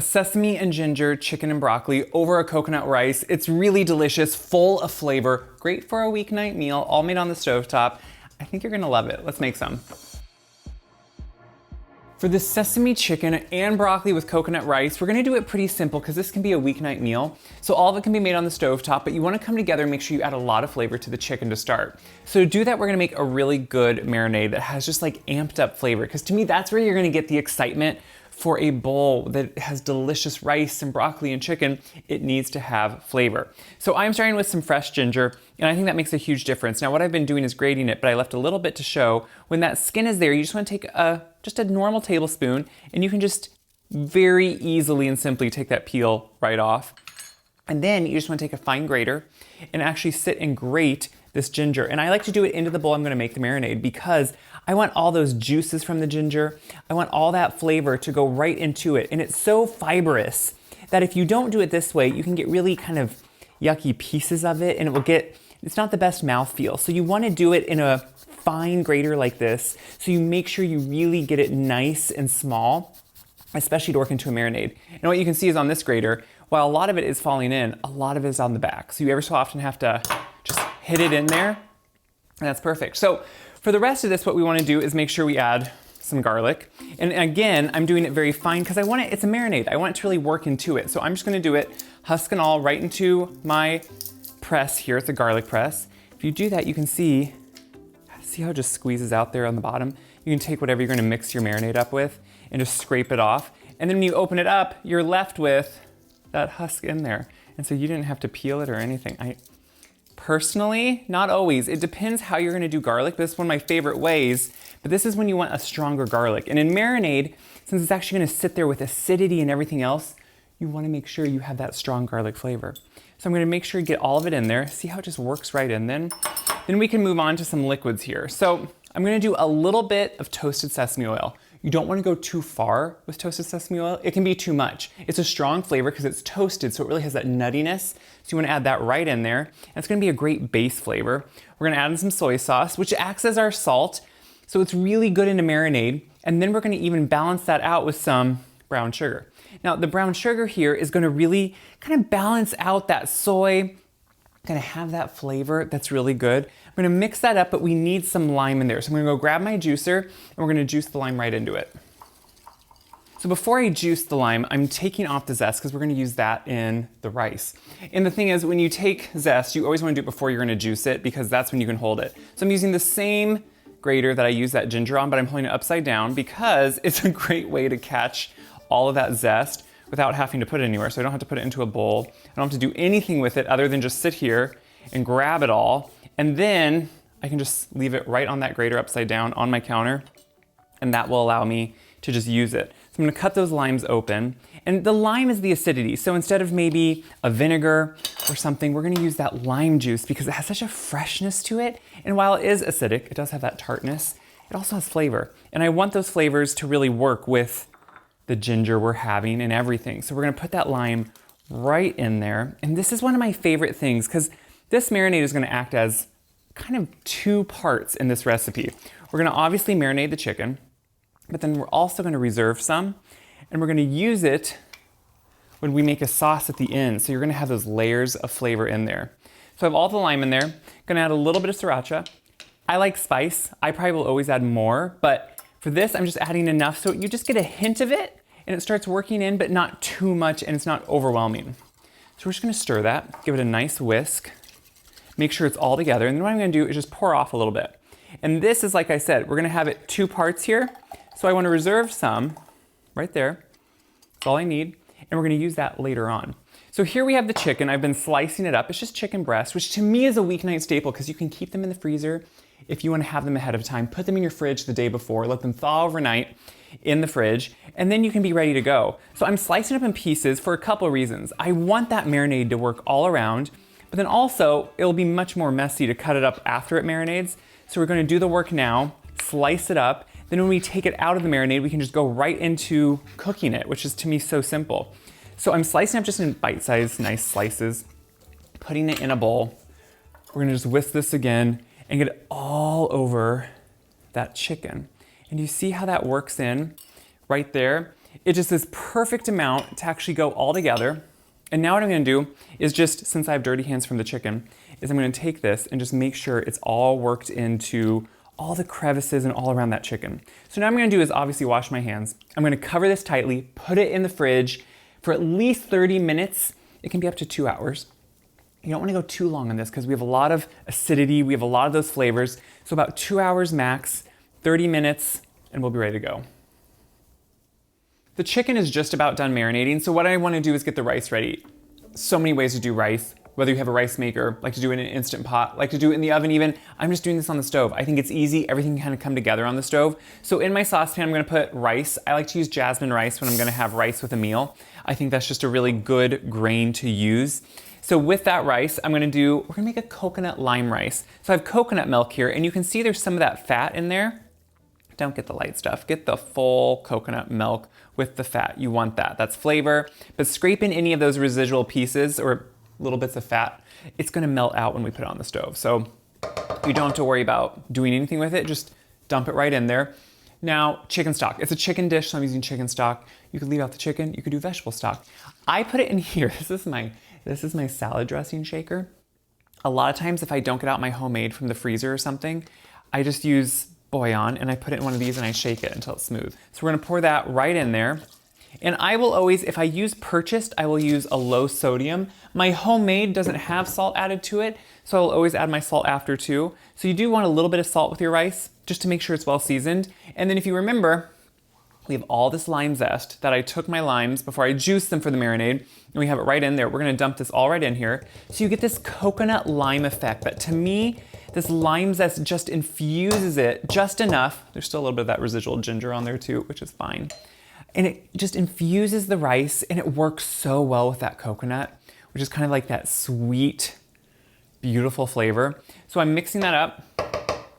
a sesame and ginger chicken and broccoli over a coconut rice. It's really delicious, full of flavor, great for a weeknight meal, all made on the stovetop. I think you're gonna love it. Let's make some. For the sesame chicken and broccoli with coconut rice, we're gonna do it pretty simple because this can be a weeknight meal. So all of it can be made on the stovetop, but you wanna come together and make sure you add a lot of flavor to the chicken to start. So to do that, we're gonna make a really good marinade that has just like amped up flavor, because to me, that's where you're gonna get the excitement for a bowl that has delicious rice and broccoli and chicken. It needs to have flavor. So I'm starting with some fresh ginger, and I think that makes a huge difference. Now what I've been doing is grating it, but I left a little bit to show. When that skin is there, you just wanna take just a normal tablespoon, and you can just very easily and simply take that peel right off. And then you just wanna take a fine grater and actually sit and grate this ginger. And I like to do it into the bowl I'm gonna make the marinade, because I want all those juices from the ginger, I want all that flavor to go right into it. And it's so fibrous that if you don't do it this way, you can get really kind of yucky pieces of it, and it's not the best mouthfeel. So you wanna do it in a fine grater like this, so you make sure you really get it nice and small, especially to work into a marinade. And what you can see is on this grater, while a lot of it is falling in, a lot of it is on the back. So you ever so often have to just hit it in there, and that's perfect. So for the rest of this, what we wanna do is make sure we add some garlic. And again, I'm doing it very fine because it's a marinade. I want it to really work into it. So I'm just gonna do it husk and all right into my press here. It's a garlic press. If you do that, you can see how it just squeezes out there on the bottom? You can take whatever you're gonna mix your marinade up with and just scrape it off. And then when you open it up, you're left with that husk in there. And so you didn't have to peel it or anything. Personally, not always. It depends how you're gonna do garlic, but this is one of my favorite ways. But this is when you want a stronger garlic. And in marinade, since it's actually gonna sit there with acidity and everything else, you wanna make sure you have that strong garlic flavor. So I'm gonna make sure you get all of it in there. See how it just works right in then? Then we can move on to some liquids here. So I'm gonna do a little bit of toasted sesame oil. You don't wanna go too far with toasted sesame oil. It can be too much. It's a strong flavor because it's toasted, so it really has that nuttiness. So you wanna add that right in there. And it's gonna be a great base flavor. We're gonna add in some soy sauce, which acts as our salt. So it's really good in a marinade. And then we're gonna even balance that out with some brown sugar. Now the brown sugar here is gonna really kind of balance out that soy, gonna have that flavor that's really good. I'm gonna mix that up, but we need some lime in there. So I'm gonna go grab my juicer, and we're gonna juice the lime right into it. So before I juice the lime, I'm taking off the zest because we're gonna use that in the rice. And the thing is, when you take zest, you always wanna do it before you're gonna juice it, because that's when you can hold it. So I'm using the same grater that I use that ginger on, but I'm holding it upside down because it's a great way to catch all of that zest without having to put it anywhere. So I don't have to put it into a bowl. I don't have to do anything with it other than just sit here and grab it all. And then I can just leave it right on that grater upside down on my counter, and that will allow me to just use it. So I'm gonna cut those limes open. And the lime is the acidity. So instead of maybe a vinegar or something, we're gonna use that lime juice because it has such a freshness to it. And while it is acidic, it does have that tartness. It also has flavor. And I want those flavors to really work with the ginger we're having and everything. So we're gonna put that lime right in there. And this is one of my favorite things because this marinade is gonna act as kind of two parts in this recipe. We're gonna obviously marinate the chicken, but then we're also gonna reserve some, and we're gonna use it when we make a sauce at the end. So you're gonna have those layers of flavor in there. So I have all the lime in there. Gonna add a little bit of sriracha. I like spice. I probably will always add more, but for this, I'm just adding enough so you just get a hint of it and it starts working in, but not too much, and it's not overwhelming. So we're just gonna stir that, give it a nice whisk, make sure it's all together, and then what I'm gonna do is just pour off a little bit. And this is, like I said, we're gonna have it two parts here, so I wanna reserve some right there. That's all I need, and we're gonna use that later on. So here we have the chicken. I've been slicing it up. It's just chicken breast, which to me is a weeknight staple because you can keep them in the freezer if you wanna have them ahead of time. Put them in your fridge the day before, let them thaw overnight in the fridge, and then you can be ready to go. So I'm slicing up in pieces for a couple of reasons. I want that marinade to work all around, but then also it'll be much more messy to cut it up after it marinades. So we're gonna do the work now, slice it up, then when we take it out of the marinade, we can just go right into cooking it, which is to me so simple. So I'm slicing up just in bite-sized, nice slices, putting it in a bowl. We're gonna just whisk this again and get it all over that chicken. And you see how that works in right there? It's just this perfect amount to actually go all together. And now what I'm gonna do is just, since I have dirty hands from the chicken, is I'm gonna take this and just make sure it's all worked into all the crevices and all around that chicken. So now what I'm gonna do is obviously wash my hands. I'm gonna cover this tightly, put it in the fridge for at least 30 minutes. It can be up to 2 hours. You don't wanna go too long on this because we have a lot of acidity, we have a lot of those flavors. So about 2 hours max, 30 minutes, and we'll be ready to go. The chicken is just about done marinating, so what I wanna do is get the rice ready. So many ways to do rice, whether you have a rice maker, like to do it in an Instant Pot, like to do it in the oven even. I'm just doing this on the stove. I think it's easy, everything can kind of come together on the stove. So in my saucepan, I'm gonna put rice. I like to use jasmine rice when I'm gonna have rice with a meal. I think that's just a really good grain to use. So with that rice, we're gonna make a coconut lime rice. So I have coconut milk here, and you can see there's some of that fat in there. Don't get the light stuff, get the full coconut milk with the fat. You want that, that's flavor. But scrape in any of those residual pieces or little bits of fat, it's gonna melt out when we put it on the stove. So you don't have to worry about doing anything with it, just dump it right in there. Now, chicken stock. It's a chicken dish, so I'm using chicken stock. You could leave out the chicken, you could do vegetable stock. I put it in here, this is my salad dressing shaker. A lot of times if I don't get out my homemade from the freezer or something, I just use bouillon and I put it in one of these and I shake it until it's smooth. So we're gonna pour that right in there. And I will always, if I use purchased, I will use a low sodium. My homemade doesn't have salt added to it, so I'll always add my salt after too. So you do want a little bit of salt with your rice, just to make sure it's well seasoned. And then if you remember, we have all this lime zest that I took my limes before I juiced them for the marinade, and we have it right in there. We're gonna dump this all right in here. So you get this coconut lime effect that to me, this lime zest just infuses it just enough. There's still a little bit of that residual ginger on there too, which is fine. And it just infuses the rice and it works so well with that coconut, which is kind of like that sweet, beautiful flavor. So I'm mixing that up.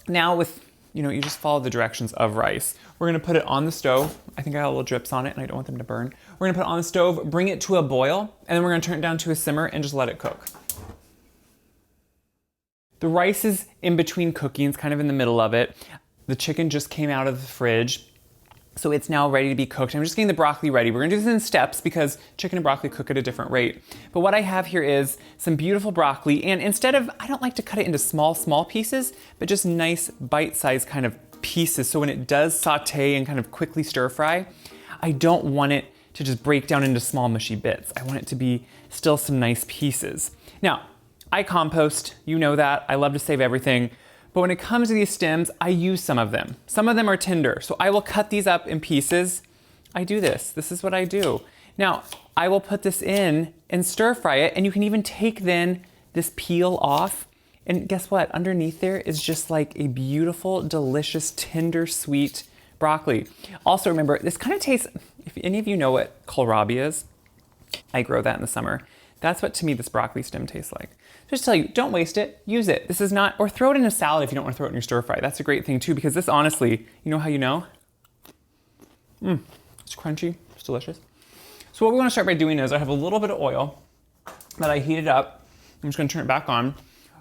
Now with, you just follow the directions of rice. We're gonna put it on the stove. I think I got little drips on it and I don't want them to burn. We're gonna put it on the stove, bring it to a boil, and then we're gonna turn it down to a simmer and just let it cook. The rice is in between cooking, it's kind of in the middle of it. The chicken just came out of the fridge, so it's now ready to be cooked. I'm just getting the broccoli ready. We're gonna do this in steps because chicken and broccoli cook at a different rate. But what I have here is some beautiful broccoli, and instead of, I don't like to cut it into small pieces, but just nice bite-sized kind of pieces. So when it does saute and kind of quickly stir fry, I don't want it to just break down into small mushy bits. I want it to be still some nice pieces. Now, I compost, you know that. I love to save everything. But when it comes to these stems, I use some of them. Some of them are tender, so I will cut these up in pieces. I do this. This is what I do. Now, I will put this in and stir fry it, and you can even take then this peel off. And guess what? Underneath there is just like a beautiful, delicious, tender, sweet broccoli. Also remember, this kind of tastes, if any of you know what kohlrabi is, I grow that in the summer. That's what to me this broccoli stem tastes like. Just tell you, don't waste it, use it. This is not, or throw it in a salad if you don't want to throw it in your stir fry. That's a great thing too, because this honestly, you know how you know? It's crunchy, it's delicious. So what we want to start by doing is I have a little bit of oil that I heated up. I'm just going to turn it back on.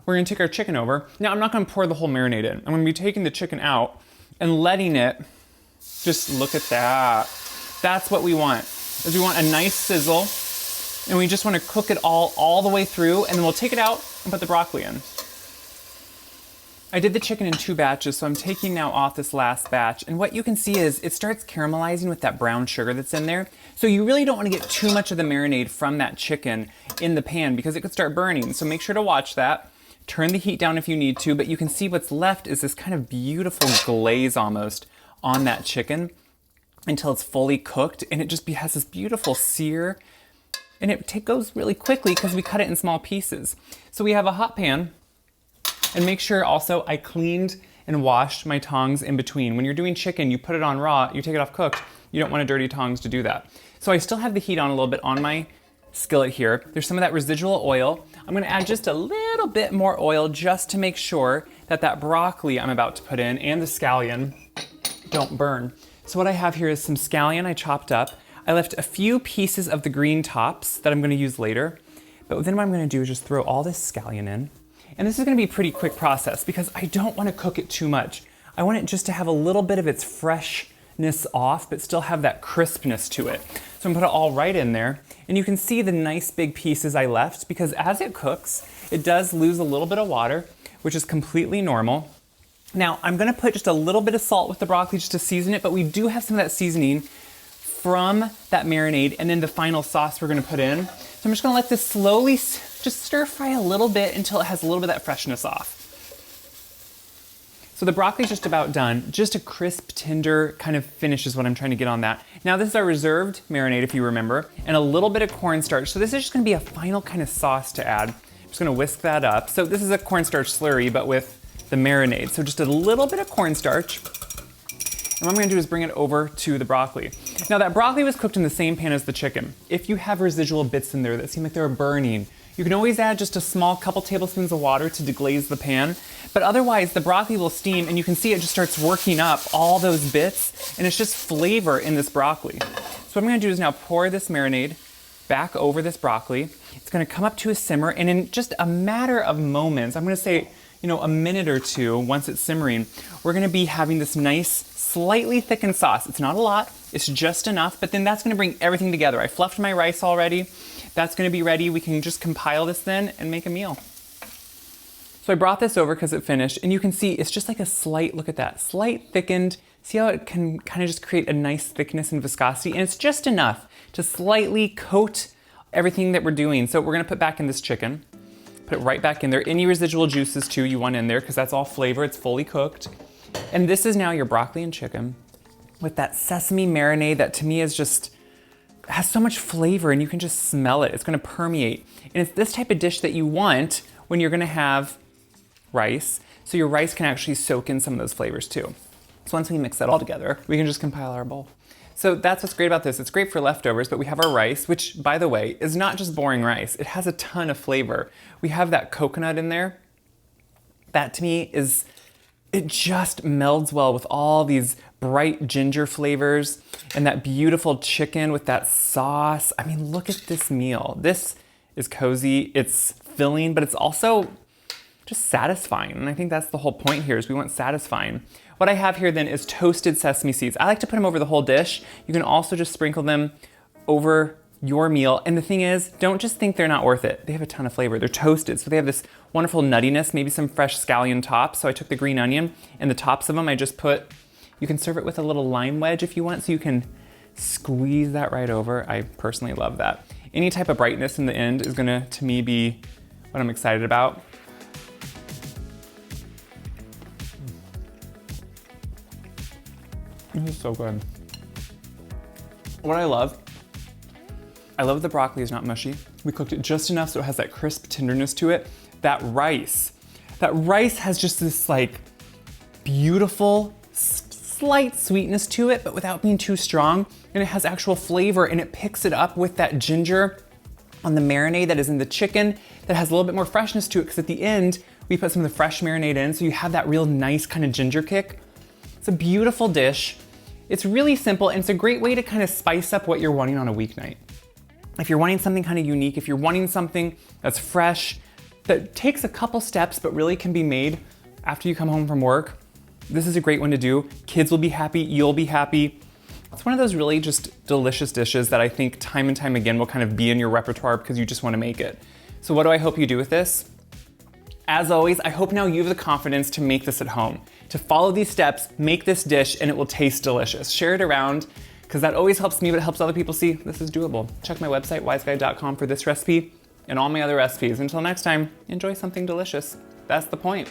We're going to take our chicken over. Now I'm not going to pour the whole marinade in. I'm going to be taking the chicken out and letting it, just look at that. That's what we want, is we want a nice sizzle. And we just want to cook it all the way through, and then we'll take it out and put the broccoli in. I did the chicken in 2 batches, so I'm taking now off this last batch. And what you can see is it starts caramelizing with that brown sugar that's in there. So you really don't want to get too much of the marinade from that chicken in the pan because it could start burning. So make sure to watch that. Turn the heat down if you need to, but you can see what's left is this kind of beautiful glaze almost on that chicken until it's fully cooked, and it just has this beautiful sear. And it goes really quickly because we cut it in small pieces. So we have a hot pan, and make sure also I cleaned and washed my tongs in between. When you're doing chicken, you put it on raw, you take it off cooked, you don't want to dirty tongs to do that. So I still have the heat on a little bit on my skillet here. There's some of that residual oil. I'm gonna add just a little bit more oil just to make sure that that broccoli I'm about to put in and the scallion don't burn. So what I have here is some scallion I chopped up. I left a few pieces of the green tops that I'm gonna use later, but then what I'm gonna do is just throw all this scallion in. And this is gonna be a pretty quick process because I don't wanna cook it too much. I want it just to have a little bit of its fresh sharpness off, but still have that crispness to it. So I'm gonna put it all right in there. And you can see the nice big pieces I left, because as it cooks, it does lose a little bit of water, which is completely normal. Now, I'm gonna put just a little bit of salt with the broccoli just to season it, but we do have some of that seasoning from that marinade and then the final sauce we're gonna put in. So I'm just gonna let this slowly just stir fry a little bit until it has a little bit of that freshness off. So the broccoli's just about done. Just a crisp, tender kind of finish is what I'm trying to get on that. Now this is our reserved marinade, if you remember, and a little bit of cornstarch. So this is just gonna be a final kind of sauce to add. I'm just gonna whisk that up. So this is a cornstarch slurry, but with the marinade. So just a little bit of cornstarch. And what I'm gonna do is bring it over to the broccoli. Now that broccoli was cooked in the same pan as the chicken. If you have residual bits in there that seem like they're burning, you can always add just a small couple tablespoons of water to deglaze the pan. But otherwise, the broccoli will steam and you can see it just starts working up all those bits, and it's just flavor in this broccoli. So what I'm gonna do is now pour this marinade back over this broccoli. It's gonna come up to a simmer, and in just a matter of moments, I'm gonna say, a minute or two, once it's simmering, we're gonna be having this nice, slightly thickened sauce. It's not a lot, it's just enough, but then that's gonna bring everything together. I fluffed my rice already. That's gonna be ready. We can just compile this then and make a meal. So I brought this over because it finished, and you can see it's just like a slight, look at that, slight thickened. See how it can kind of just create a nice thickness and viscosity, and it's just enough to slightly coat everything that we're doing. So we're gonna put back in this chicken, put it right back in there. Any residual juices too you want in there, because that's all flavor, it's fully cooked. And this is now your broccoli and chicken with that sesame marinade that to me is just, has so much flavor, and you can just smell it. It's gonna permeate. And it's this type of dish that you want when you're gonna have rice, so your rice can actually soak in some of those flavors too. So once we mix that all together, we can just compile our bowl. So that's what's great about this. It's great for leftovers, but we have our rice, which, by the way, is not just boring rice. It has a ton of flavor. We have that coconut in there. That to me is, it just melds well with all these bright ginger flavors and that beautiful chicken with that sauce. I mean, look at this meal. This is cozy, it's filling, but it's also just satisfying. And I think that's the whole point here, is we want satisfying. What I have here then is toasted sesame seeds. I like to put them over the whole dish. You can also just sprinkle them over your meal. And the thing is, don't just think they're not worth it. They have a ton of flavor. They're toasted, so they have this wonderful nuttiness, maybe some fresh scallion tops. So I took the green onion, and the tops of them I just put, you can serve it with a little lime wedge if you want, so you can squeeze that right over. I personally love that. Any type of brightness in the end is gonna, to me, be what I'm excited about. This is so good. What I love the broccoli is not mushy. We cooked it just enough so it has that crisp tenderness to it. That rice has just this like beautiful, slight sweetness to it, but without being too strong. And it has actual flavor, and it picks it up with that ginger on the marinade that is in the chicken that has a little bit more freshness to it, because at the end, we put some of the fresh marinade in, so you have that real nice kind of ginger kick. It's a beautiful dish. It's really simple, and it's a great way to kind of spice up what you're wanting on a weeknight. If you're wanting something kind of unique, if you're wanting something that's fresh, that takes a couple steps but really can be made after you come home from work, this is a great one to do. Kids will be happy, you'll be happy. It's one of those really just delicious dishes that I think time and time again will kind of be in your repertoire because you just want to make it. So what do I hope you do with this? As always, I hope now you have the confidence to make this at home, to follow these steps, make this dish, and it will taste delicious. Share it around, because that always helps me, but it helps other people see this is doable. Check my website, wiseguy.com, for this recipe and all my other recipes. Until next time, enjoy something delicious. That's the point.